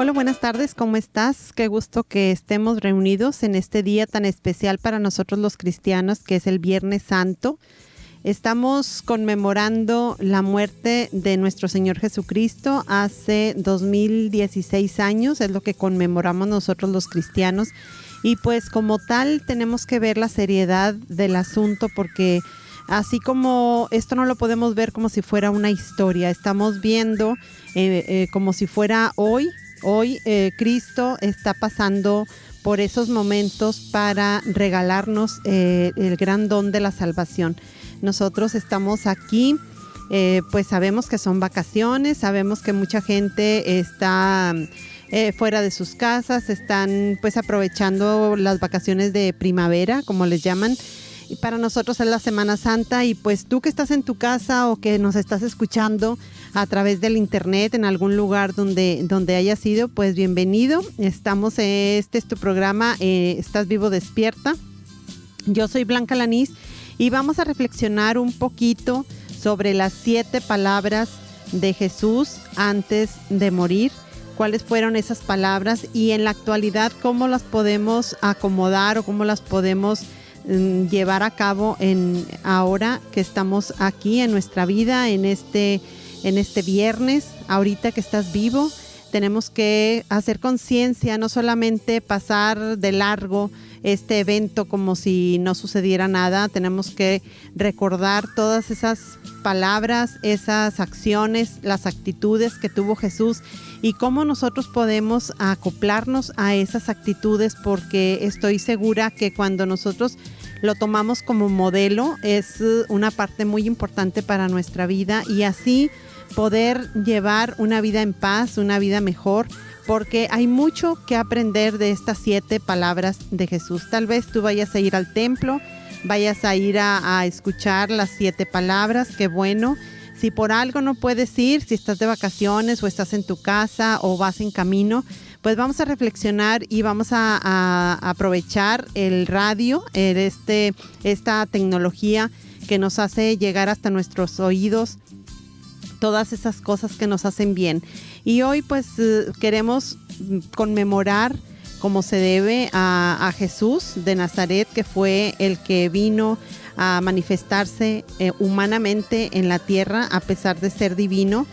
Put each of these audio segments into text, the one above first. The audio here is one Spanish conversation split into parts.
Hola, buenas tardes, ¿cómo estás? Qué gusto que estemos reunidos en este día tan especial para nosotros los cristianos, que es el Viernes Santo. Estamos conmemorando la muerte de nuestro Señor Jesucristo hace 2016 años, es lo que conmemoramos nosotros los cristianos. Y pues como tal tenemos que ver la seriedad del asunto, porque así como esto no lo podemos ver como si fuera una historia, estamos viendo como si fuera hoy. Hoy Cristo está pasando por esos momentos para regalarnos el gran don de la salvación. Nosotros estamos aquí, pues sabemos que son vacaciones, sabemos que mucha gente está fuera de sus casas, están pues aprovechando las vacaciones de primavera, como les llaman. Y para nosotros es la Semana Santa, y pues tú que estás en tu casa o que nos estás escuchando a través del internet en algún lugar donde hayas ido, pues bienvenido. Estamos, este es tu programa, Estás Vivo Despierta. Yo soy Blanca Lanís y vamos a reflexionar un poquito sobre las 7 palabras de Jesús antes de morir. ¿Cuáles fueron esas palabras? Y en la actualidad, ¿cómo las podemos acomodar o cómo las podemos llevar a cabo ahora que estamos aquí en nuestra vida, en este viernes, ahorita que estás vivo? Tenemos que hacer conciencia, no solamente pasar de largo este evento como si no sucediera nada. Tenemos que recordar todas esas palabras, esas acciones, las actitudes que tuvo Jesús y cómo nosotros podemos acoplarnos a esas actitudes, porque estoy segura que cuando nosotros lo tomamos como modelo es una parte muy importante para nuestra vida, y así poder llevar una vida en paz, una vida mejor, porque hay mucho que aprender de estas 7 palabras de Jesús. Tal vez tú vayas a ir al templo, vayas a ir a escuchar las 7 palabras, qué bueno. Si por algo no puedes ir, si estás de vacaciones o estás en tu casa o vas en camino, pues vamos a reflexionar y vamos a aprovechar el radio, esta tecnología que nos hace llegar hasta nuestros oídos todas esas cosas que nos hacen bien. Y hoy pues queremos conmemorar como se debe a Jesús de Nazaret, que fue el que vino a manifestarse humanamente en la tierra. A pesar de ser divino,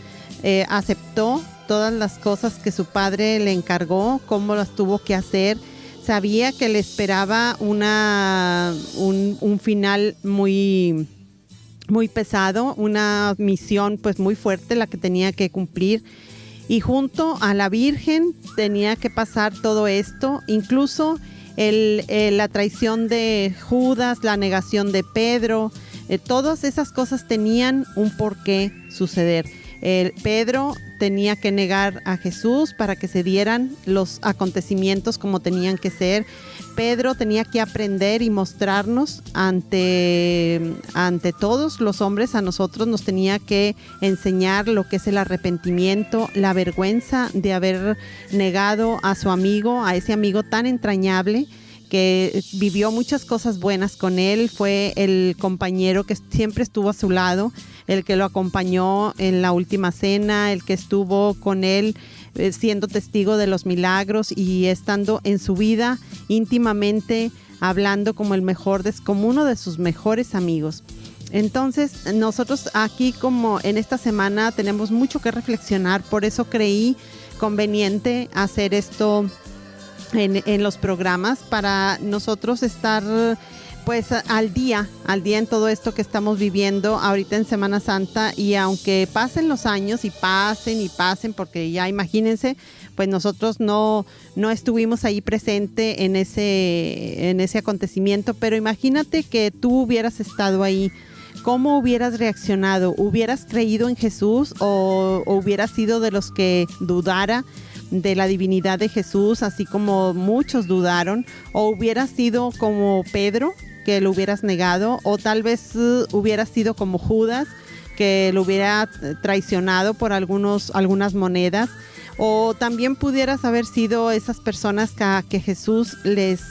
aceptó todas las cosas que su padre le encargó, cómo las tuvo que hacer. Sabía que le esperaba un final muy pesado, una misión pues muy fuerte la que tenía que cumplir, y junto a la Virgen tenía que pasar todo esto, incluso la traición de Judas, la negación de Pedro, todas esas cosas tenían un porqué suceder. Pedro tenía que negar a Jesús para que se dieran los acontecimientos como tenían que ser. Pedro tenía que aprender y mostrarnos ante todos los hombres, a nosotros nos tenía que enseñar lo que es el arrepentimiento, la vergüenza de haber negado a su amigo, a ese amigo tan entrañable que vivió muchas cosas buenas con él. Fue el compañero que siempre estuvo a su lado, el que lo acompañó en la última cena, el que estuvo con él siendo testigo de los milagros y estando en su vida íntimamente, hablando como uno de sus mejores amigos. Entonces nosotros aquí, como en esta semana, tenemos mucho que reflexionar. Por eso creí conveniente hacer esto en los programas, para nosotros estar pues al día en todo esto que estamos viviendo ahorita en Semana Santa. Y aunque pasen los años y pasen, porque ya imagínense, pues nosotros no estuvimos ahí presente en ese acontecimiento, pero imagínate que tú hubieras estado ahí. ¿Cómo hubieras reaccionado? ¿Hubieras creído en Jesús o hubieras sido de los que dudara de la divinidad de Jesús, así como muchos dudaron? ¿O hubieras sido como Pedro, que lo hubieras negado? ¿O tal vez hubieras sido como Judas, que lo hubiera traicionado por algunas monedas? ¿O también pudieras haber sido esas personas que Jesús les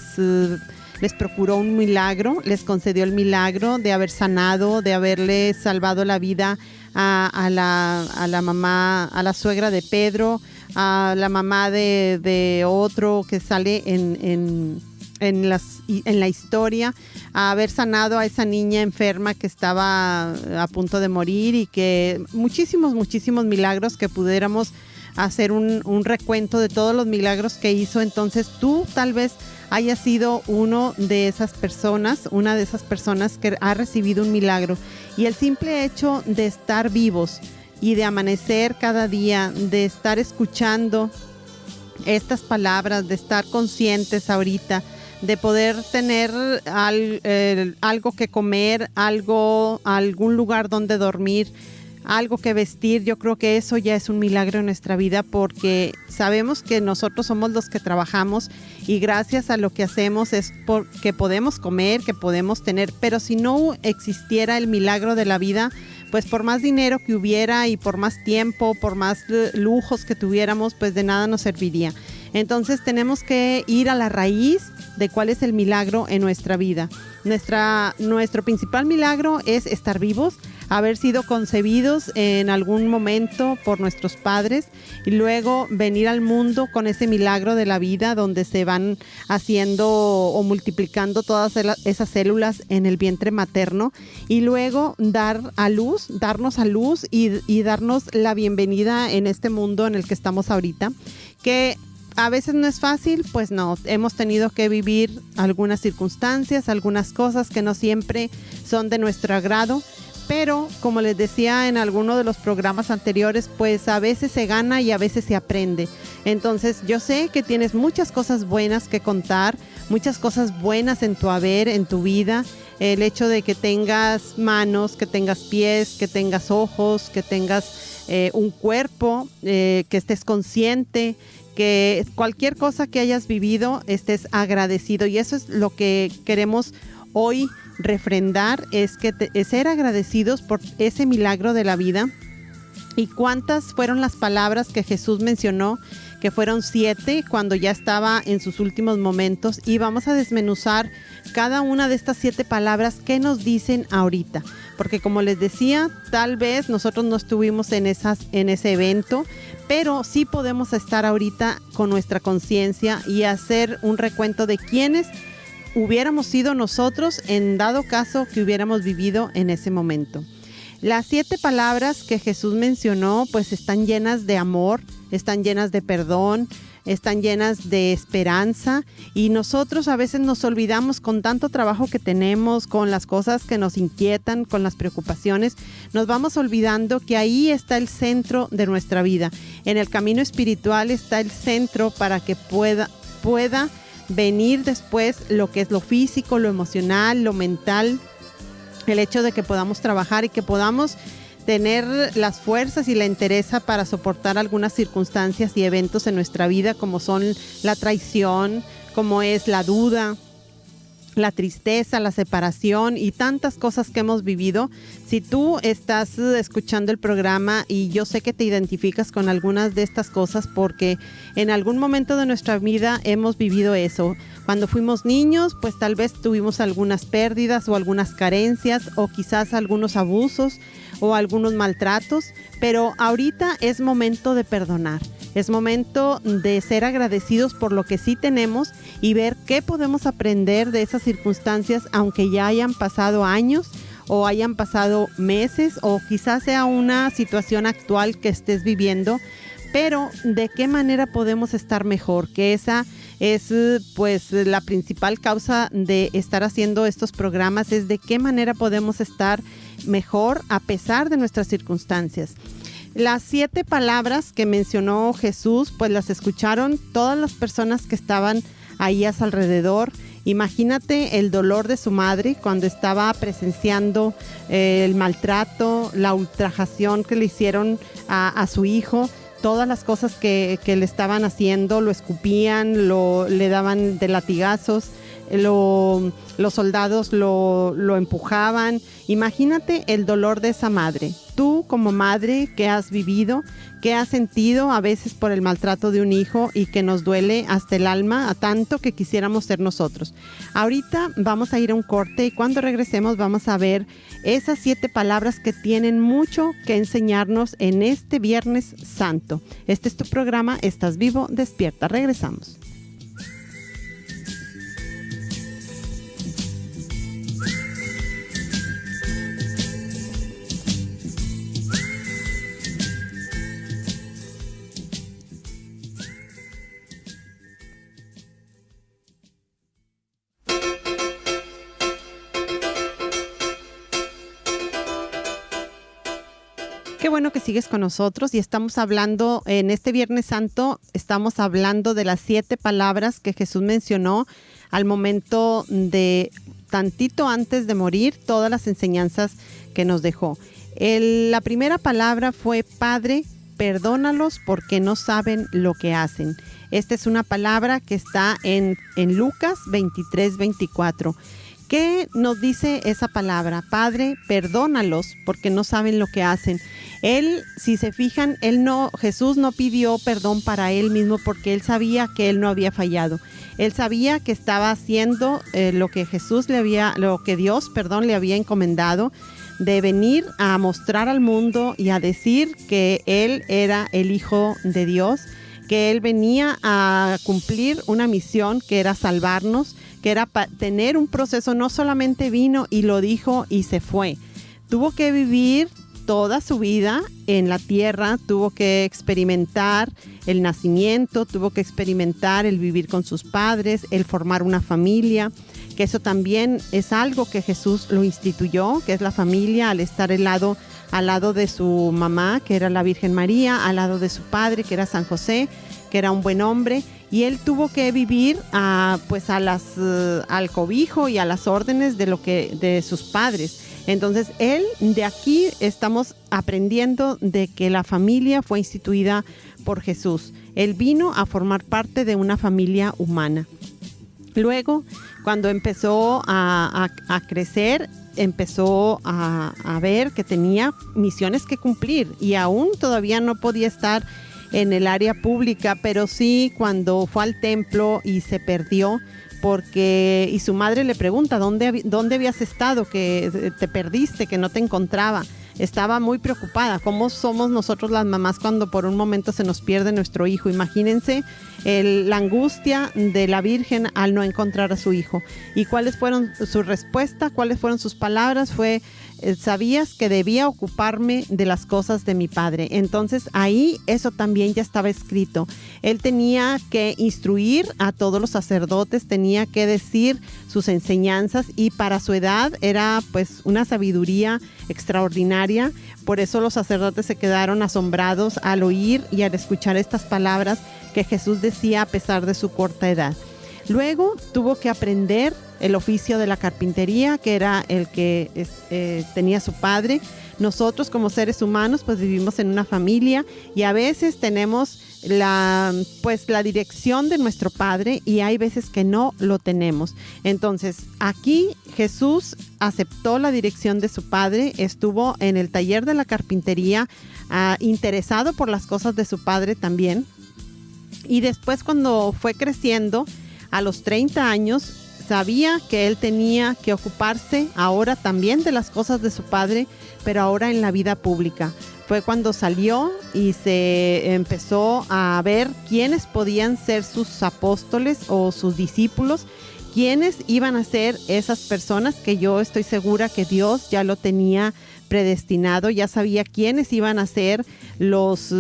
procuró un milagro, les concedió el milagro de haber sanado, de haberle salvado la vida a la mamá, a la suegra de Pedro, a la mamá de otro que sale en la historia, a haber sanado a esa niña enferma que estaba a punto de morir, y que muchísimos milagros que pudiéramos hacer un recuento de todos los milagros que hizo. Entonces tú tal vez hayas sido una de esas personas que ha recibido un milagro, y el simple hecho de estar vivos y de amanecer cada día, de estar escuchando estas palabras, de estar conscientes ahorita, de poder tener algo que comer, algún lugar donde dormir, algo que vestir, yo creo que eso ya es un milagro en nuestra vida, porque sabemos que nosotros somos los que trabajamos, y gracias a lo que hacemos es porque podemos comer, que podemos tener. Pero si no existiera el milagro de la vida, pues por más dinero que hubiera y por más tiempo, por más lujos que tuviéramos, pues de nada nos serviría. Entonces tenemos que ir a la raíz de cuál es el milagro en nuestra vida. Nuestro principal milagro es estar vivos, haber sido concebidos en algún momento por nuestros padres, y luego venir al mundo con ese milagro de la vida, donde se van haciendo o multiplicando todas esas células en el vientre materno, y luego darnos a luz y darnos la bienvenida en este mundo en el que estamos ahorita, que a veces no es fácil. Pues no, hemos tenido que vivir algunas circunstancias, algunas cosas que no siempre son de nuestro agrado, pero como les decía en alguno de los programas anteriores, pues a veces se gana y a veces se aprende. Entonces yo sé que tienes muchas cosas buenas que contar, muchas cosas buenas en tu haber, en tu vida. El hecho de que tengas manos, que tengas pies, que tengas ojos, que tengas un cuerpo, que estés consciente, que cualquier cosa que hayas vivido estés agradecido, y eso es lo que queremos hoy refrendar, es ser agradecidos por ese milagro de la vida. ¿Y cuántas fueron las palabras que Jesús mencionó? Que fueron 7 cuando ya estaba en sus últimos momentos, y vamos a desmenuzar cada una de estas 7 palabras que nos dicen ahorita, porque como les decía, tal vez nosotros no estuvimos en ese evento, pero sí podemos estar ahorita con nuestra conciencia y hacer un recuento de quiénes hubiéramos sido nosotros en dado caso que hubiéramos vivido en ese momento. Las 7 palabras que Jesús mencionó pues están llenas de amor, están llenas de perdón, están llenas de esperanza, y nosotros a veces nos olvidamos, con tanto trabajo que tenemos, con las cosas que nos inquietan, con las preocupaciones, nos vamos olvidando que ahí está el centro de nuestra vida. En el camino espiritual está el centro para que pueda venir después lo que es lo físico, lo emocional, lo mental, el hecho de que podamos trabajar y que podamos tener las fuerzas y la entereza para soportar algunas circunstancias y eventos en nuestra vida, como son la traición, como es la duda, la tristeza, la separación y tantas cosas que hemos vivido. Si tú estás escuchando el programa, y yo sé que te identificas con algunas de estas cosas, porque en algún momento de nuestra vida hemos vivido eso. Cuando fuimos niños, pues tal vez tuvimos algunas pérdidas o algunas carencias, o quizás algunos abusos o algunos maltratos, pero ahorita es momento de perdonar. Es momento de ser agradecidos por lo que sí tenemos y ver qué podemos aprender de esas circunstancias, aunque ya hayan pasado años o hayan pasado meses, o quizás sea una situación actual que estés viviendo, pero de qué manera podemos estar mejor, que esa es pues la principal causa de estar haciendo estos programas, es de qué manera podemos estar mejor a pesar de nuestras circunstancias. Las 7 palabras que mencionó Jesús, pues las escucharon todas las personas que estaban ahí a su alrededor. Imagínate el dolor de su madre cuando estaba presenciando el maltrato, la ultrajación que le hicieron a su hijo, todas las cosas que le estaban haciendo, lo escupían, le daban de latigazos, los soldados lo empujaban. Imagínate el dolor de esa madre. tú como madre, ¿qué has vivido? ¿Qué has sentido a veces por el maltrato de un hijo y que nos duele hasta el alma a tanto que quisiéramos ser nosotros? Ahorita vamos a ir a un corte y cuando regresemos vamos a ver esas 7 palabras que tienen mucho que enseñarnos en este Viernes Santo. Este es tu programa, Estás Vivo, Despierta. Regresamos. Qué bueno que sigues con nosotros y estamos hablando, en este Viernes Santo, estamos hablando de las 7 palabras que Jesús mencionó al momento de, tantito antes de morir, todas las enseñanzas que nos dejó. La primera palabra fue: Padre, perdónalos porque no saben lo que hacen. Esta es una palabra que está en Lucas 23:24. ¿Qué nos dice esa palabra? Padre, perdónalos porque no saben lo que hacen. Él, si se fijan, Jesús no pidió perdón para él mismo porque él sabía que él no había fallado. Él sabía que estaba haciendo lo que Dios le había encomendado, de venir a mostrar al mundo y a decir que él era el Hijo de Dios, que él venía a cumplir una misión que era salvarnos, que era tener un proceso. No solamente vino y lo dijo y se fue. Tuvo que vivir toda su vida en la tierra, tuvo que experimentar el nacimiento, tuvo que experimentar el vivir con sus padres, el formar una familia, que eso también es algo que Jesús lo instituyó, que es la familia, al estar al lado de su mamá, que era la Virgen María, al lado de su padre, que era San José, que era un buen hombre, y él tuvo que vivir al cobijo y a las órdenes de sus padres. Entonces, de aquí estamos aprendiendo de que la familia fue instituida por Jesús. Él vino a formar parte de una familia humana. Luego, cuando empezó a crecer, empezó a ver que tenía misiones que cumplir y aún todavía no podía estar en el área pública, pero sí cuando fue al templo y se perdió, y su madre le pregunta, ¿dónde habías estado? Que te perdiste, que no te encontraba. Estaba muy preocupada. ¿Cómo somos nosotros las mamás cuando por un momento se nos pierde nuestro hijo? Imagínense la angustia de la Virgen al no encontrar a su hijo. ¿Y cuáles fueron su respuesta? ¿Cuáles fueron sus palabras? Fue: sabías que debía ocuparme de las cosas de mi padre. Entonces ahí eso también ya estaba escrito. Él tenía que instruir a todos los sacerdotes, tenía que decir sus enseñanzas, y para su edad era pues una sabiduría extraordinaria. Por eso los sacerdotes se quedaron asombrados al oír y al escuchar estas palabras que Jesús decía a pesar de su corta edad. Luego tuvo que aprender el oficio de la carpintería, que era el que tenía su padre. Nosotros como seres humanos pues vivimos en una familia y a veces tenemos la dirección de nuestro padre y hay veces que no lo tenemos. Entonces aquí Jesús aceptó la dirección de su padre, estuvo en el taller de la carpintería, interesado por las cosas de su padre también. Y después, cuando fue creciendo, a los 30 años, sabía que él tenía que ocuparse ahora también de las cosas de su padre, pero ahora en la vida pública. Fue cuando salió y se empezó a ver quiénes podían ser sus apóstoles o sus discípulos, quiénes iban a ser esas personas que yo estoy segura que Dios ya lo tenía predestinado, ya sabía quiénes iban a ser los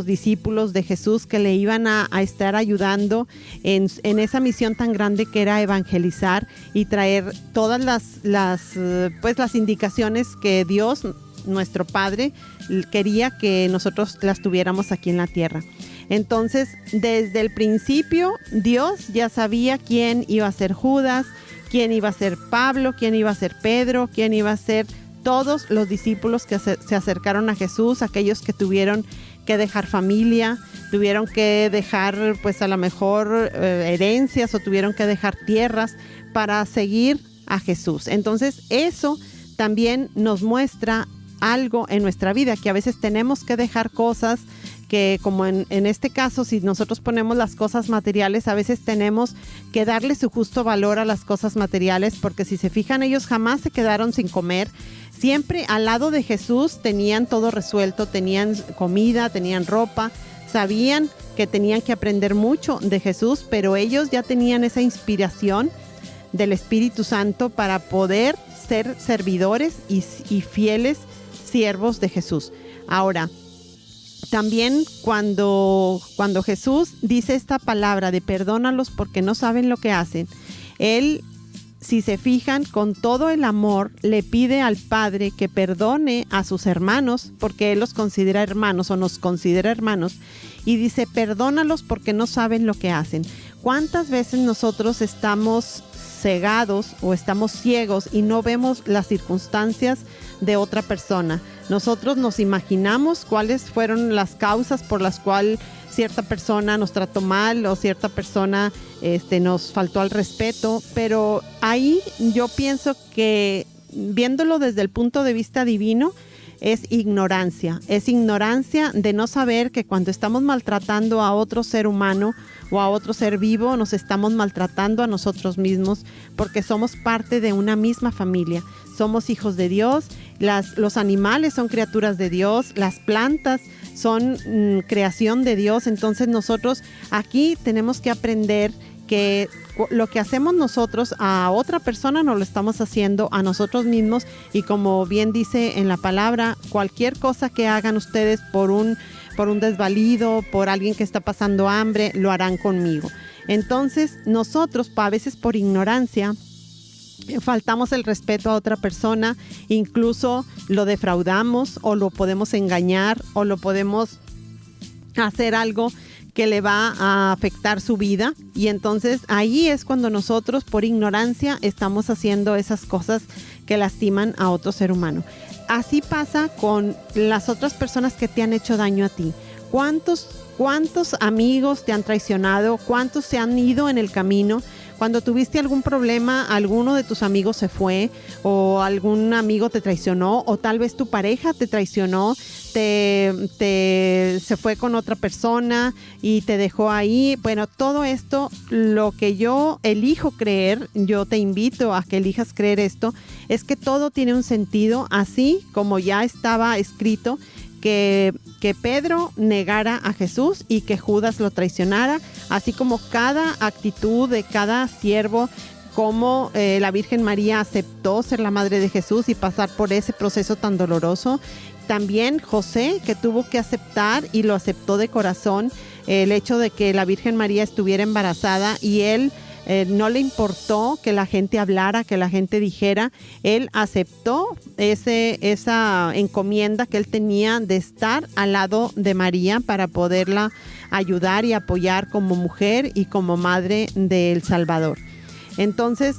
discípulos de Jesús que le iban a estar ayudando en esa misión tan grande que era evangelizar y traer todas las indicaciones que Dios, nuestro Padre, quería que nosotros las tuviéramos aquí en la tierra. Entonces, desde el principio, Dios ya sabía quién iba a ser Judas, quién iba a ser Pablo, quién iba a ser Pedro, quién iba a ser todos los discípulos que se acercaron a Jesús, aquellos que tuvieron que dejar familia, tuvieron que dejar pues a lo mejor herencias o tuvieron que dejar tierras para seguir a Jesús. Entonces eso también nos muestra algo en nuestra vida, que a veces tenemos que dejar cosas que, como en este caso, si nosotros ponemos las cosas materiales, a veces tenemos que darle su justo valor a las cosas materiales, porque si se fijan, ellos jamás se quedaron sin comer. Siempre al lado de Jesús tenían todo resuelto, tenían comida, tenían ropa, sabían que tenían que aprender mucho de Jesús, pero ellos ya tenían esa inspiración del Espíritu Santo para poder ser servidores y fieles siervos de Jesús. Ahora, también cuando Jesús dice esta palabra de perdónalos porque no saben lo que hacen, Él, si se fijan, con todo el amor le pide al Padre que perdone a sus hermanos, porque Él los considera hermanos o nos considera hermanos, y dice, perdónalos porque no saben lo que hacen. ¿Cuántas veces nosotros estamos cegados o estamos ciegos y no vemos las circunstancias de otra persona? Nosotros nos imaginamos cuáles fueron las causas por las cuales cierta persona nos trató mal o cierta persona nos faltó al respeto, pero ahí yo pienso que, viéndolo desde el punto de vista divino, es ignorancia de no saber que cuando estamos maltratando a otro ser humano o a otro ser vivo, nos estamos maltratando a nosotros mismos, porque somos parte de una misma familia. Somos hijos de Dios, los animales son criaturas de Dios, las plantas son creación de Dios. Entonces nosotros aquí tenemos que aprender que lo que hacemos nosotros a otra persona no lo estamos haciendo a nosotros mismos, y como bien dice en la palabra, cualquier cosa que hagan ustedes por un desvalido, por alguien que está pasando hambre, lo harán conmigo. Entonces nosotros a veces por ignorancia faltamos el respeto a otra persona, incluso lo defraudamos o lo podemos engañar o lo podemos hacer algo que le va a afectar su vida, y entonces ahí es cuando nosotros por ignorancia estamos haciendo esas cosas que lastiman a otro ser humano. Así pasa con las otras personas que te han hecho daño a ti. ¿Cuántos amigos te han traicionado? ¿Cuántos se han ido en el camino? Cuando tuviste algún problema, alguno de tus amigos se fue, o algún amigo te traicionó, o tal vez tu pareja te traicionó, se fue con otra persona y te dejó ahí. Bueno, todo esto, lo que yo elijo creer, yo te invito a que elijas creer esto, es que todo tiene un sentido, así como ya estaba escrito que Pedro negara a Jesús y que Judas lo traicionara, así como cada actitud de cada siervo, como la Virgen María aceptó ser la madre de Jesús y pasar por ese proceso tan doloroso. También José, que tuvo que aceptar y lo aceptó de corazón, el hecho de que la Virgen María estuviera embarazada, y él no le importó que la gente hablara, que la gente dijera. Él aceptó esa encomienda que él tenía de estar al lado de María para poderla ayudar y apoyar como mujer y como madre del Salvador. Entonces,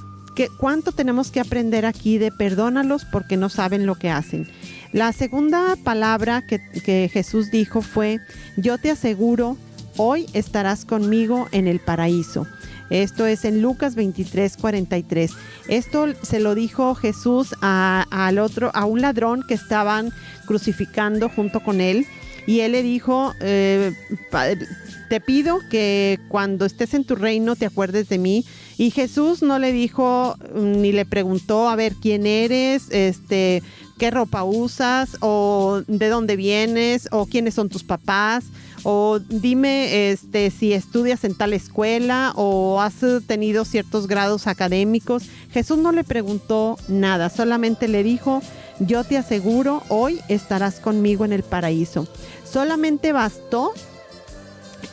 ¿cuánto tenemos que aprender aquí de perdónalos porque no saben lo que hacen? La segunda palabra que Jesús dijo fue: yo te aseguro, hoy estarás conmigo en el paraíso. Esto es en Lucas 23:43. Esto se lo dijo Jesús a un ladrón que estaban crucificando junto con él. Y él le dijo, te pido que cuando estés en tu reino te acuerdes de mí. Y Jesús no le dijo ni le preguntó, a ver, ¿quién eres? ¿Qué ropa usas? ¿O de dónde vienes? ¿O quiénes son tus papás? O dime si estudias en tal escuela o has tenido ciertos grados académicos. Jesús no le preguntó nada, solamente le dijo: yo te aseguro, hoy estarás conmigo en el paraíso. Solamente bastó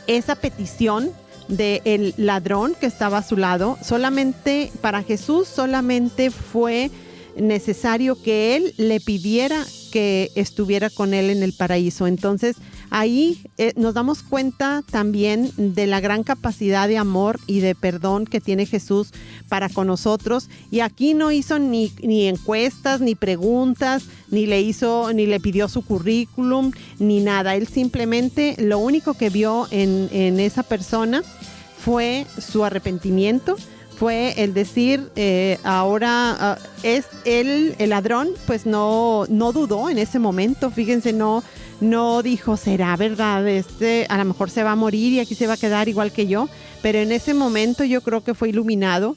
esa petición del ladrón que estaba a su lado. Solamente para Jesús solamente fue necesario que él le pidiera que estuviera con él en el paraíso. Entonces ahí nos damos cuenta también de la gran capacidad de amor y de perdón que tiene Jesús para con nosotros. Y aquí no hizo ni encuestas, ni preguntas, ni le pidió su currículum, ni nada. Él simplemente lo único que vio en esa persona fue su arrepentimiento, fue el decir, ahora es él, el ladrón, pues no dudó en ese momento. Fíjense, no dijo, ¿será verdad? A lo mejor se va a morir y aquí se va a quedar igual que yo. Pero en ese momento yo creo que fue iluminado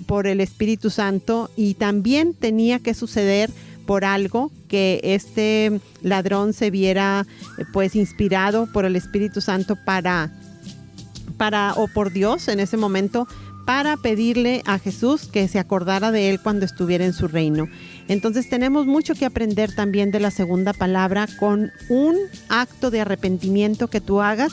por el Espíritu Santo, y también tenía que suceder por algo que este ladrón se viera pues inspirado por el Espíritu Santo o por Dios en ese momento, para pedirle a Jesús que se acordara de él cuando estuviera en su reino. Entonces tenemos mucho que aprender también de la segunda palabra. Con un acto de arrepentimiento que tú hagas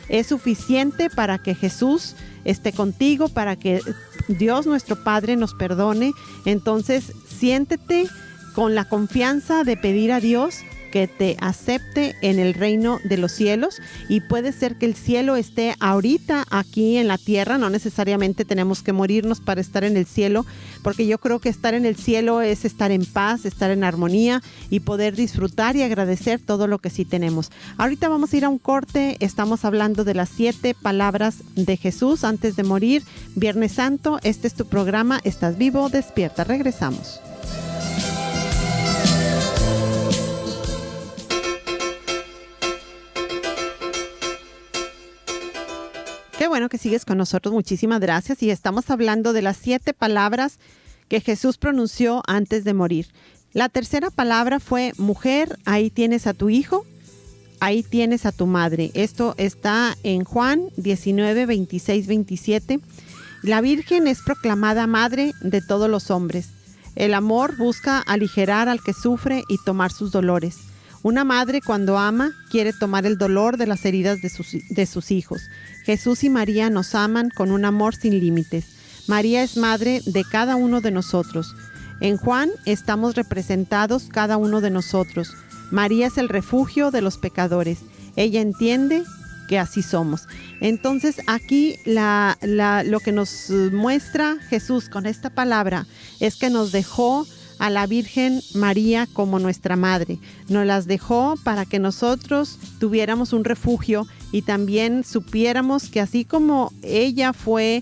es suficiente para que Jesús esté contigo, para que Dios nuestro Padre nos perdone. Entonces siéntete con la confianza de pedir a Dios que te acepte en el reino de los cielos, y puede ser que el cielo esté ahorita aquí en la tierra. No necesariamente tenemos que morirnos para estar en el cielo, porque yo creo que estar en el cielo es estar en paz, estar en armonía y poder disfrutar y agradecer todo lo que sí tenemos. Ahorita vamos a ir a un corte. Estamos hablando de las 7 palabras de Jesús antes de morir. Viernes Santo, este es tu programa, Estás Vivo, Despierta. Regresamos. Qué bueno que sigues con nosotros, muchísimas gracias. Y estamos hablando de las 7 palabras que Jesús pronunció antes de morir. La tercera palabra fue: mujer, ahí tienes a tu hijo, ahí tienes a tu madre. Esto está en Juan 19, 26, 27. La Virgen es proclamada madre de todos los hombres. El amor busca aligerar al que sufre y tomar sus dolores. Una madre, cuando ama, quiere tomar el dolor de las heridas de sus hijos. Jesús y María nos aman con un amor sin límites. María es madre de cada uno de nosotros. En Juan estamos representados cada uno de nosotros. María es el refugio de los pecadores. Ella entiende que así somos. Entonces aquí lo que nos muestra Jesús con esta palabra es que nos dejó a la Virgen María como nuestra madre. Nos las dejó para que nosotros tuviéramos un refugio y también supiéramos que así como ella fue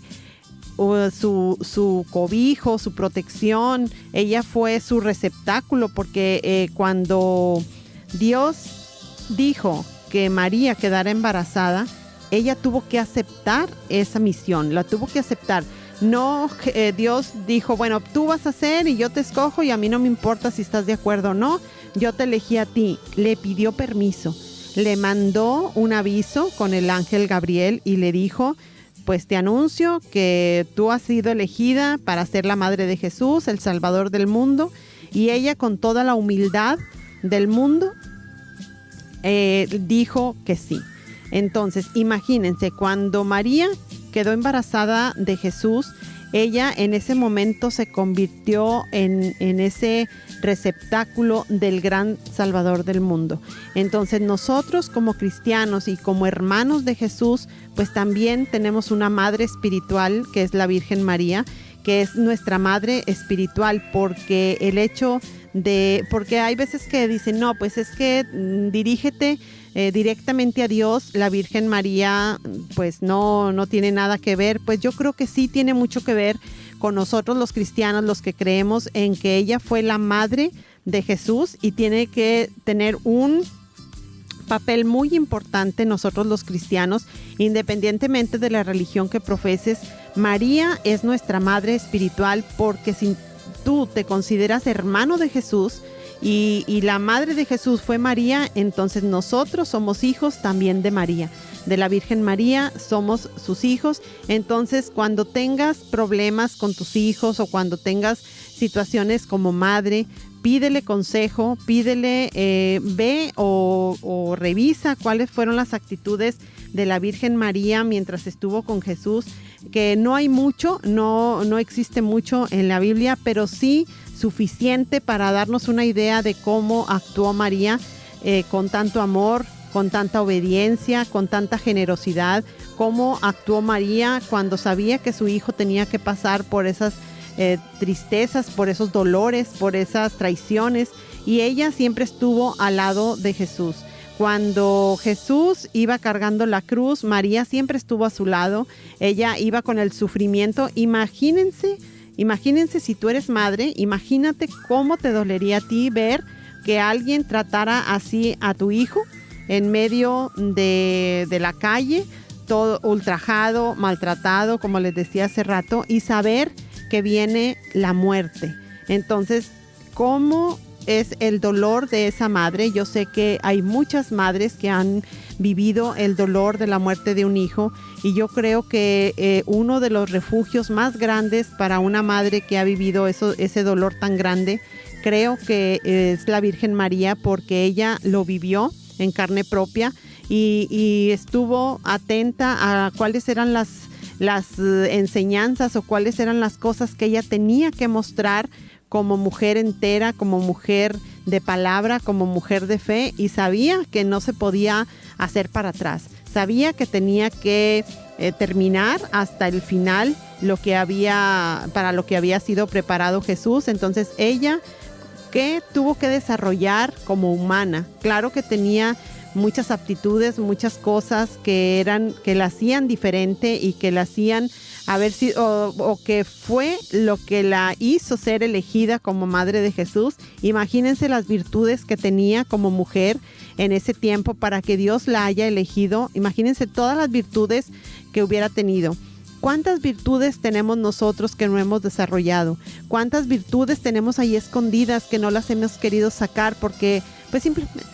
su cobijo, su protección, ella fue su receptáculo, porque cuando Dios dijo que María quedara embarazada, ella tuvo que aceptar esa misión, la tuvo que aceptar. No, Dios dijo, bueno, tú vas a hacer y yo te escojo y a mí no me importa si estás de acuerdo o no, yo te elegí a ti. Le pidió permiso, le mandó un aviso con el ángel Gabriel y le dijo, pues te anuncio que tú has sido elegida para ser la madre de Jesús, el Salvador del mundo. Y ella, con toda la humildad del mundo, dijo que sí. Entonces, imagínense, cuando María quedó embarazada de Jesús, ella en ese momento se convirtió en ese receptáculo del gran Salvador del mundo. Entonces nosotros como cristianos y como hermanos de Jesús, pues también tenemos una madre espiritual que es la Virgen María, que es nuestra madre espiritual, porque porque hay veces que dicen, no, pues es que dirígete directamente a Dios. La Virgen María pues no tiene nada que ver. Pues yo creo que sí tiene mucho que ver con nosotros los cristianos, los que creemos en que ella fue la madre de Jesús, y tiene que tener un papel muy importante nosotros los cristianos, independientemente de la religión que profeses. María es nuestra madre espiritual, porque si tú te consideras hermano de Jesús y la madre de Jesús fue María, entonces nosotros somos hijos también de María, de la Virgen María, somos sus hijos. Entonces, cuando tengas problemas con tus hijos o cuando tengas situaciones como madre, pídele consejo, pídele, ve o revisa cuáles fueron las actitudes de la Virgen María mientras estuvo con Jesús, que no hay mucho, no existe mucho en la Biblia, pero sí suficiente para darnos una idea de cómo actuó María con tanto amor, con tanta obediencia, con tanta generosidad. Cómo actuó María cuando sabía que su hijo tenía que pasar por esas tristezas, por esos dolores, por esas traiciones, y ella siempre estuvo al lado de Jesús. Cuando Jesús iba cargando la cruz, María siempre estuvo a su lado. Ella iba con el sufrimiento. Imagínense si tú eres madre, imagínate cómo te dolería a ti ver que alguien tratara así a tu hijo en medio de la calle, todo ultrajado, maltratado, como les decía hace rato, y saber que viene la muerte. Entonces, ¿cómo es el dolor de esa madre? Yo sé que hay muchas madres que han vivido el dolor de la muerte de un hijo, y yo creo que uno de los refugios más grandes para una madre que ha vivido ese dolor tan grande, creo que es la Virgen María, porque ella lo vivió en carne propia y estuvo atenta a cuáles eran las enseñanzas o cuáles eran las cosas que ella tenía que mostrar como mujer entera, como mujer de palabra, como mujer de fe, y sabía que no se podía hacer para atrás. Sabía que tenía que terminar hasta el final para lo que había sido preparado Jesús. Entonces ella, ¿qué tuvo que desarrollar como humana? Claro que tenía muchas aptitudes, muchas cosas que la hacían diferente y que la hacían o que fue lo que la hizo ser elegida como madre de Jesús. Imagínense las virtudes que tenía como mujer en ese tiempo para que Dios la haya elegido. Imagínense todas las virtudes que hubiera tenido. ¿Cuántas virtudes tenemos nosotros que no hemos desarrollado? ¿Cuántas virtudes tenemos ahí escondidas que no las hemos querido sacar porque pues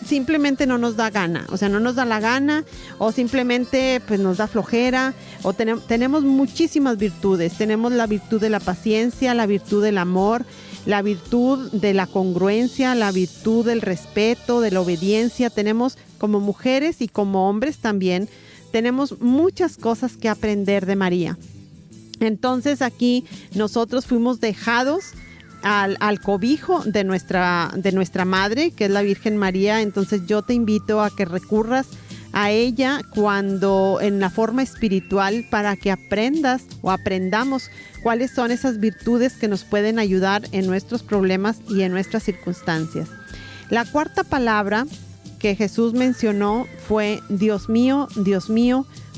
simplemente no nos da gana? O sea, no nos da la gana, o simplemente pues nos da flojera, o tenemos muchísimas virtudes. Tenemos la virtud de la paciencia, la virtud del amor, la virtud de la congruencia, la virtud del respeto, de la obediencia. Tenemos como mujeres y como hombres también, tenemos muchas cosas que aprender de María. Entonces aquí nosotros fuimos dejados al cobijo de nuestra madre, que es la Virgen María. Entonces yo te invito a que recurras a ella en la forma espiritual, para que aprendas o aprendamos cuáles son esas virtudes que nos pueden ayudar en nuestros problemas y en nuestras circunstancias. La cuarta palabra que Jesús mencionó fue: Dios mío,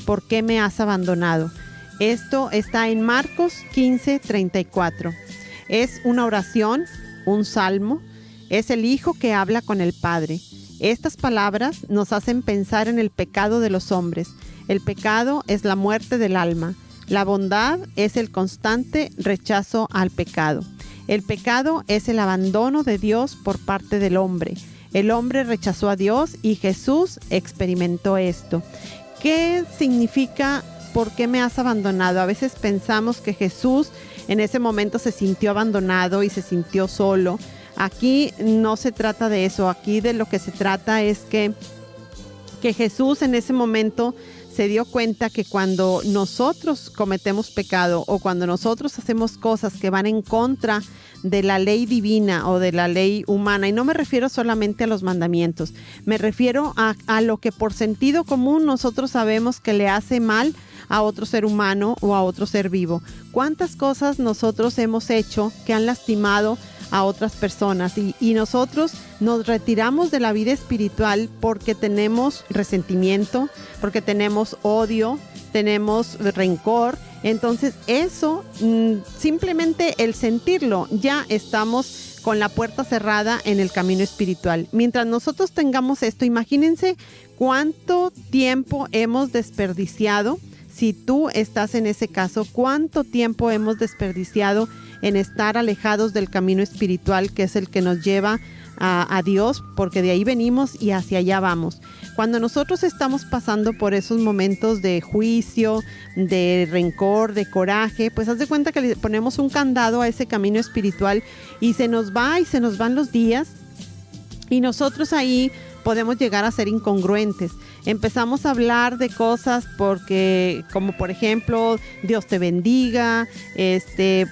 ¿por qué me has abandonado? Esto está en Marcos 15:34. Es una oración, un salmo, es el Hijo que habla con el Padre. Estas palabras nos hacen pensar en el pecado de los hombres. El pecado es la muerte del alma. La bondad es el constante rechazo al pecado. El pecado es el abandono de Dios por parte del hombre. El hombre rechazó a Dios y Jesús experimentó esto. ¿Qué significa por qué me has abandonado? A veces pensamos que Jesús en ese momento se sintió abandonado y se sintió solo. Aquí no se trata de eso. Aquí de lo que se trata es que Jesús en ese momento se dio cuenta que cuando nosotros cometemos pecado o cuando nosotros hacemos cosas que van en contra de la ley divina o de la ley humana, y no me refiero solamente a los mandamientos, me refiero a lo que por sentido común nosotros sabemos que le hace mal a otro ser humano o a otro ser vivo. ¿Cuántas cosas nosotros hemos hecho que han lastimado a otras personas? Y nosotros nos retiramos de la vida espiritual porque tenemos resentimiento, porque tenemos odio, tenemos rencor. Entonces eso, simplemente el sentirlo, ya estamos con la puerta cerrada en el camino espiritual. Mientras nosotros tengamos esto, imagínense cuánto tiempo hemos desperdiciado. Si tú estás en ese caso, ¿cuánto tiempo hemos desperdiciado en estar alejados del camino espiritual, que es el que nos lleva a Dios? Porque de ahí venimos y hacia allá vamos. Cuando nosotros estamos pasando por esos momentos de juicio, de rencor, de coraje, pues haz de cuenta que le ponemos un candado a ese camino espiritual y se nos van los días, y nosotros ahí podemos llegar a ser incongruentes. Empezamos a hablar de cosas como por ejemplo, Dios te bendiga,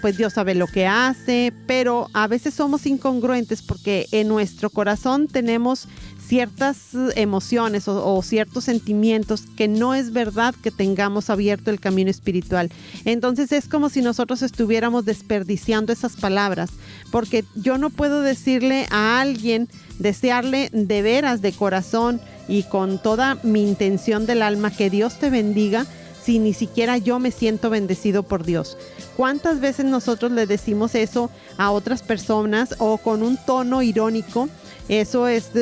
pues Dios sabe lo que hace, pero a veces somos incongruentes porque en nuestro corazón tenemos ciertas emociones o ciertos sentimientos que no es verdad que tengamos abierto el camino espiritual. Entonces es como si nosotros estuviéramos desperdiciando esas palabras, porque yo no puedo decirle a alguien, desearle de veras, de corazón y con toda mi intención del alma que Dios te bendiga si ni siquiera yo me siento bendecido por Dios. ¿Cuántas veces nosotros le decimos eso a otras personas o con un tono irónico? Eso es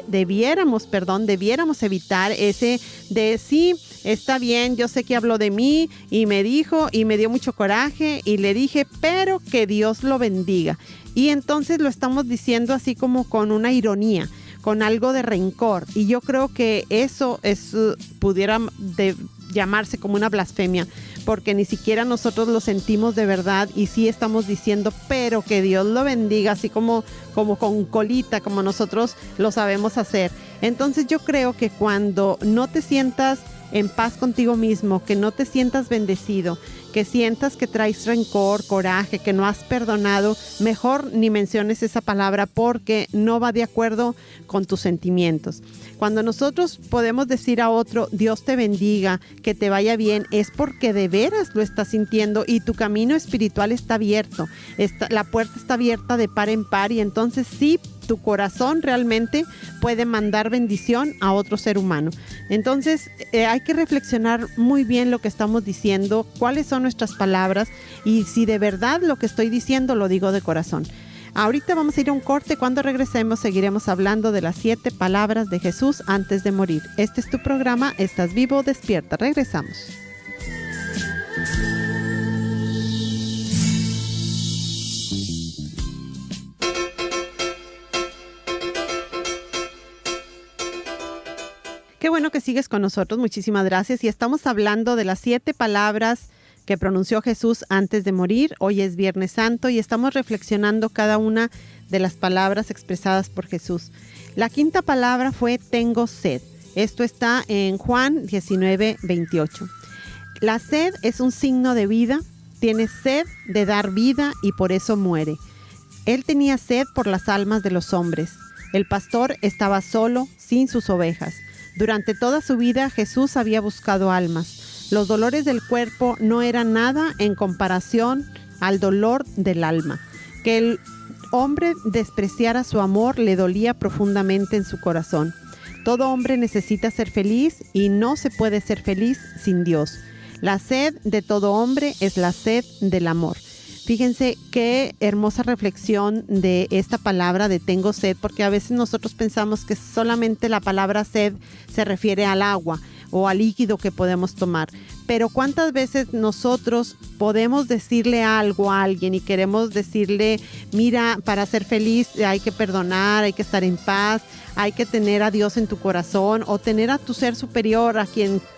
debiéramos evitar ese de sí, está bien, yo sé que habló de mí y me dijo y me dio mucho coraje y le dije, pero que Dios lo bendiga. Y entonces lo estamos diciendo así como con una ironía, con algo de rencor. Y yo creo que eso pudiera llamarse como una blasfemia, porque ni siquiera nosotros lo sentimos de verdad y sí estamos diciendo, pero que Dios lo bendiga, así como con colita, como nosotros lo sabemos hacer. Entonces yo creo que cuando no te sientas en paz contigo mismo, que no te sientas bendecido, que sientas que traes rencor, coraje, que no has perdonado, mejor ni menciones esa palabra porque no va de acuerdo con tus sentimientos. Cuando nosotros podemos decir a otro, Dios te bendiga, que te vaya bien, es porque de veras lo estás sintiendo y tu camino espiritual está abierto, la puerta está abierta de par en par y entonces sí, tu corazón realmente puede mandar bendición a otro ser humano. Entonces hay que reflexionar muy bien lo que estamos diciendo, cuáles son nuestras palabras y si de verdad lo que estoy diciendo lo digo de corazón. Ahorita vamos a ir a un corte. Cuando regresemos seguiremos hablando de las 7 palabras de Jesús antes de morir. Este es tu programa, Estás Vivo, Despierta. Regresamos. Qué bueno que sigues con nosotros, muchísimas gracias. Y estamos hablando de las 7 palabras que pronunció Jesús antes de morir. Hoy es Viernes Santo y estamos reflexionando cada una de las palabras expresadas por Jesús. La 5ª palabra fue tengo sed. Esto está en Juan 19:28. La sed es un signo de vida, tiene sed de dar vida y por eso muere. Él tenía sed por las almas de los hombres. El pastor estaba solo, sin sus ovejas. Durante toda su vida Jesús había buscado almas. Los dolores del cuerpo no eran nada en comparación al dolor del alma. Que el hombre despreciara su amor le dolía profundamente en su corazón. Todo hombre necesita ser feliz y no se puede ser feliz sin Dios. La sed de todo hombre es la sed del amor. Fíjense qué hermosa reflexión de esta palabra de tengo sed, porque a veces nosotros pensamos que solamente la palabra sed se refiere al agua o al líquido que podemos tomar. Pero ¿cuántas veces nosotros podemos decirle algo a alguien y queremos decirle, mira, para ser feliz hay que perdonar, hay que estar en paz, hay que tener a Dios en tu corazón o tener a tu ser superior,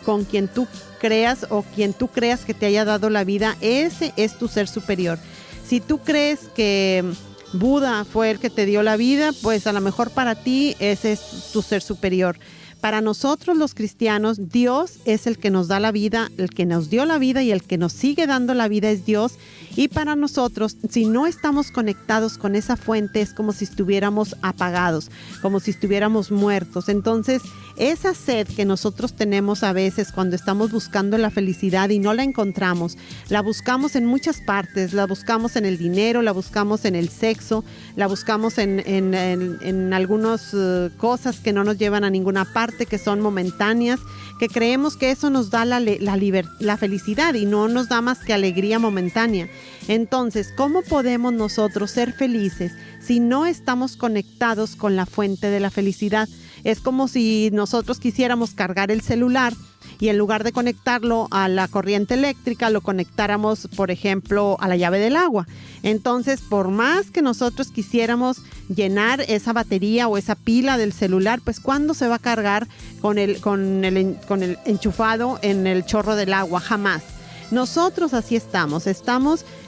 con quien tú creas o quien tú creas que te haya dado la vida, ese es tu ser superior. Si tú crees que Buda fue el que te dio la vida, pues a lo mejor para ti ese es tu ser superior. Para nosotros los cristianos, Dios es el que nos da la vida, el que nos dio la vida y el que nos sigue dando la vida es Dios. Y para nosotros, si no estamos conectados con esa fuente, es como si estuviéramos apagados, como si estuviéramos muertos. Entonces, esa sed que nosotros tenemos a veces cuando estamos buscando la felicidad y no la encontramos, la buscamos en muchas partes, la buscamos en el dinero, la buscamos en el sexo, la buscamos en algunas cosas que no nos llevan a ninguna parte, que son momentáneas, que creemos que eso nos da la felicidad y no nos da más que alegría momentánea. Entonces, ¿cómo podemos nosotros ser felices si no estamos conectados con la fuente de la felicidad? Es como si nosotros quisiéramos cargar el celular y en lugar de conectarlo a la corriente eléctrica, lo conectáramos, por ejemplo, a la llave del agua. Entonces, por más que nosotros quisiéramos llenar esa batería o esa pila del celular, pues ¿cuándo se va a cargar con el enchufado en el chorro del agua? Jamás. Nosotros así estamos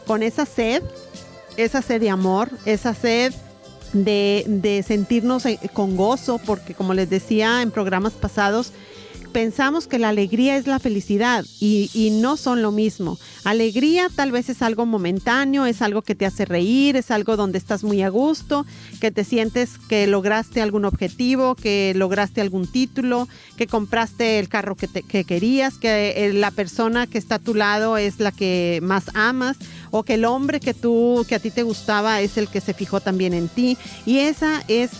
con esa sed de amor, esa sed de sentirnos con gozo, porque como les decía en programas pasados, pensamos que la alegría es la felicidad y no son lo mismo. Alegría tal vez es algo momentáneo, es algo que te hace reír, es algo donde estás muy a gusto, que te sientes que lograste algún objetivo, que lograste algún título, que compraste el carro que querías, que la persona que está a tu lado es la que más amas, o que el hombre que a ti te gustaba es el que se fijó también en ti. Y esa es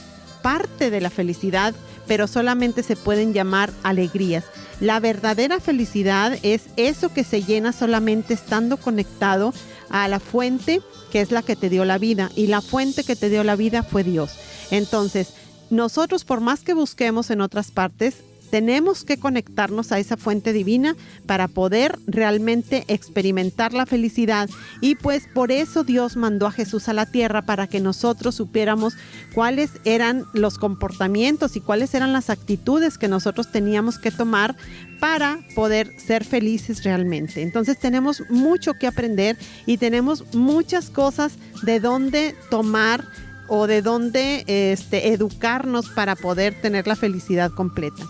parte de la felicidad, pero solamente se pueden llamar alegrías. La verdadera felicidad es eso que se llena solamente estando conectado a la fuente que es la que te dio la vida, y la fuente que te dio la vida fue Dios. Entonces, nosotros, por más que busquemos en otras partes, tenemos que conectarnos a esa fuente divina para poder realmente experimentar la felicidad. Y pues por eso Dios mandó a Jesús a la tierra, para que nosotros supiéramos cuáles eran los comportamientos y cuáles eran las actitudes que nosotros teníamos que tomar para poder ser felices realmente. Entonces tenemos mucho que aprender y tenemos muchas cosas de dónde tomar o de dónde educarnos para poder tener la felicidad completa.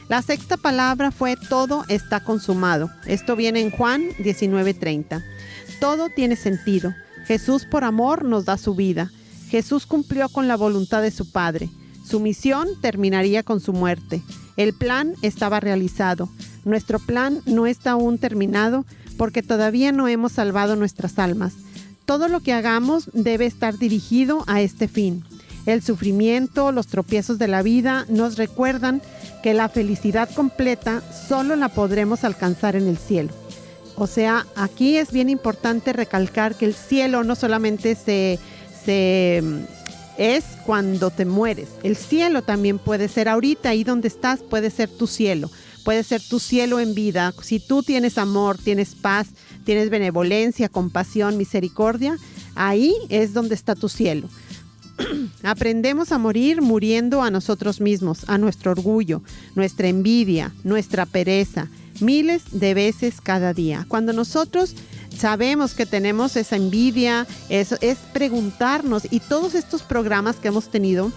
La sexta palabra fue: todo está consumado. Esto viene en Juan 19:30. Todo tiene sentido. Jesús por amor nos da su vida. Jesús cumplió con la voluntad de su Padre. Su misión terminaría con su muerte. El plan estaba realizado. Nuestro plan no está aún terminado porque todavía no hemos salvado nuestras almas. Todo lo que hagamos debe estar dirigido a este fin. El sufrimiento, los tropiezos de la vida nos recuerdan que la felicidad completa solo la podremos alcanzar en el cielo. O sea, aquí es bien importante recalcar que el cielo no solamente es cuando te mueres. El cielo también puede ser ahorita, ahí donde estás, puede ser tu cielo. Puede ser tu cielo en vida. Si tú tienes amor, tienes paz, tienes benevolencia, compasión, misericordia, ahí es donde está tu cielo. Aprendemos a morir muriendo a nosotros mismos, a nuestro orgullo, nuestra envidia, nuestra pereza, miles de veces cada día. Cuando nosotros sabemos que tenemos esa envidia, eso es preguntarnos, y todos estos programas que hemos tenido,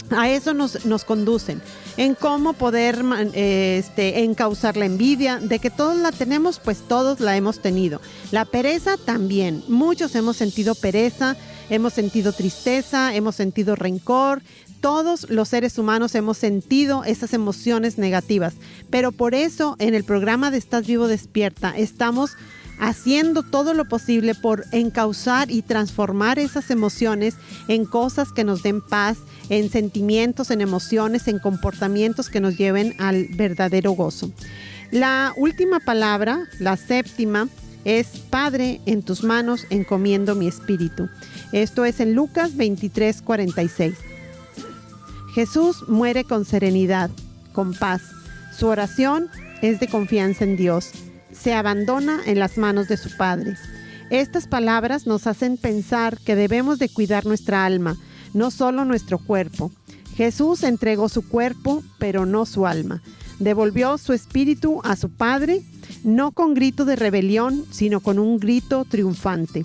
a eso nos conducen, en cómo poder encauzar la envidia. De que todos la tenemos, pues todos la hemos tenido. La pereza también, muchos hemos sentido pereza, hemos sentido tristeza, hemos sentido rencor. Todos los seres humanos hemos sentido esas emociones negativas, pero por eso en el programa de Estás Vivo Despierta estamos haciendo todo lo posible por encauzar y transformar esas emociones en cosas que nos den paz, en sentimientos, en emociones, en comportamientos que nos lleven al verdadero gozo. La última palabra, la séptima, es: Padre, en tus manos encomiendo mi espíritu. Esto es en Lucas 23:46. Jesús muere con serenidad, con paz. Su oración es de confianza en Dios. Se abandona en las manos de su Padre. Estas palabras nos hacen pensar que debemos de cuidar nuestra alma, no solo nuestro cuerpo. Jesús entregó su cuerpo, pero no su alma. Devolvió su espíritu a su Padre, no con grito de rebelión, sino con un grito triunfante.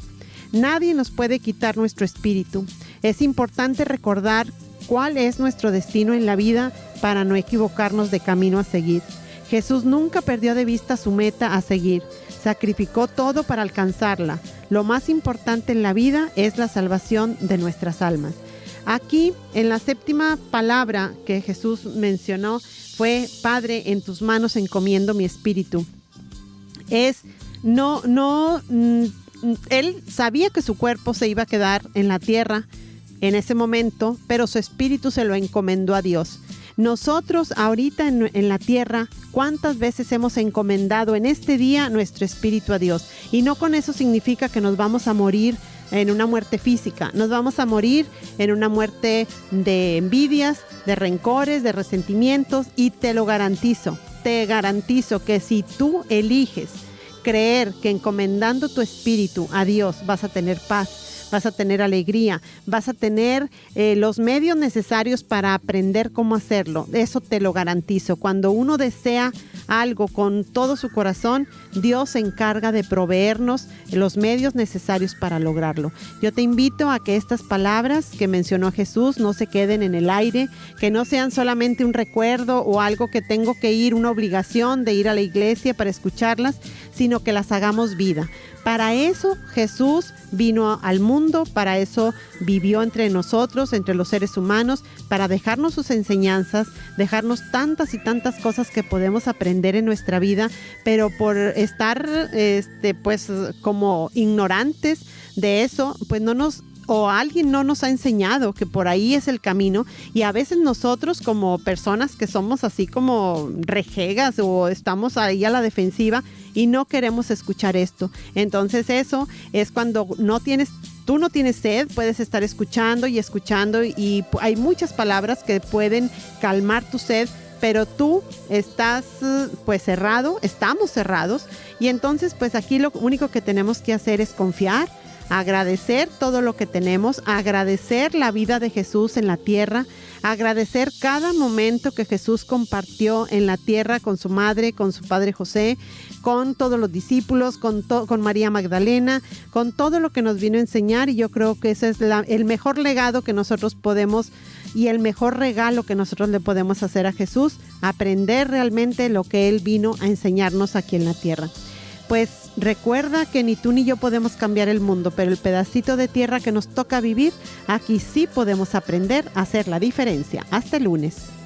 Nadie nos puede quitar nuestro espíritu. Es importante recordar cuál es nuestro destino en la vida para no equivocarnos de camino a seguir. Jesús nunca perdió de vista su meta a seguir. Sacrificó todo para alcanzarla. Lo más importante en la vida es la salvación de nuestras almas. Aquí, en la séptima palabra que Jesús mencionó, fue: Padre, en tus manos encomiendo mi espíritu. Él sabía que su cuerpo se iba a quedar en la tierra en ese momento, pero su espíritu se lo encomendó a Dios. Nosotros ahorita en la tierra, ¿cuántas veces hemos encomendado en este día nuestro espíritu a Dios? Y no con eso significa que nos vamos a morir en una muerte física. Nos vamos a morir en una muerte de envidias, de rencores, de resentimientos, y te lo garantizo. Te garantizo que si tú eliges creer que encomendando tu espíritu a Dios vas a tener paz, vas a tener alegría, vas a tener los medios necesarios para aprender cómo hacerlo. Eso te lo garantizo. Cuando uno desea algo con todo su corazón, Dios se encarga de proveernos los medios necesarios para lograrlo. Yo te invito a que estas palabras que mencionó Jesús no se queden en el aire, que no sean solamente un recuerdo o algo que tengo que ir, una obligación de ir a la iglesia para escucharlas, sino que las hagamos vida. Para eso Jesús vino al mundo, para eso vivió entre nosotros, entre los seres humanos, para dejarnos sus enseñanzas, dejarnos tantas y tantas cosas que podemos aprender en nuestra vida, pero por estar pues como ignorantes de eso, pues no nos o alguien no nos ha enseñado que por ahí es el camino, y a veces nosotros como personas que somos así como rejegas o estamos ahí a la defensiva y no queremos escuchar esto. Entonces eso es cuando tú no tienes sed, puedes estar escuchando y hay muchas palabras que pueden calmar tu sed, pero tú estás pues cerrado, estamos cerrados, y entonces pues aquí lo único que tenemos que hacer es confiar, agradecer todo lo que tenemos, agradecer la vida de Jesús en la tierra, agradecer cada momento que Jesús compartió en la tierra con su madre, con su padre José, con todos los discípulos, con María Magdalena, con todo lo que nos vino a enseñar. Y yo creo que ese es el mejor legado que nosotros podemos, y el mejor regalo que nosotros le podemos hacer a Jesús, aprender realmente lo que Él vino a enseñarnos aquí en la tierra. Pues recuerda que ni tú ni yo podemos cambiar el mundo, pero el pedacito de tierra que nos toca vivir, aquí sí podemos aprender a hacer la diferencia. Hasta el lunes.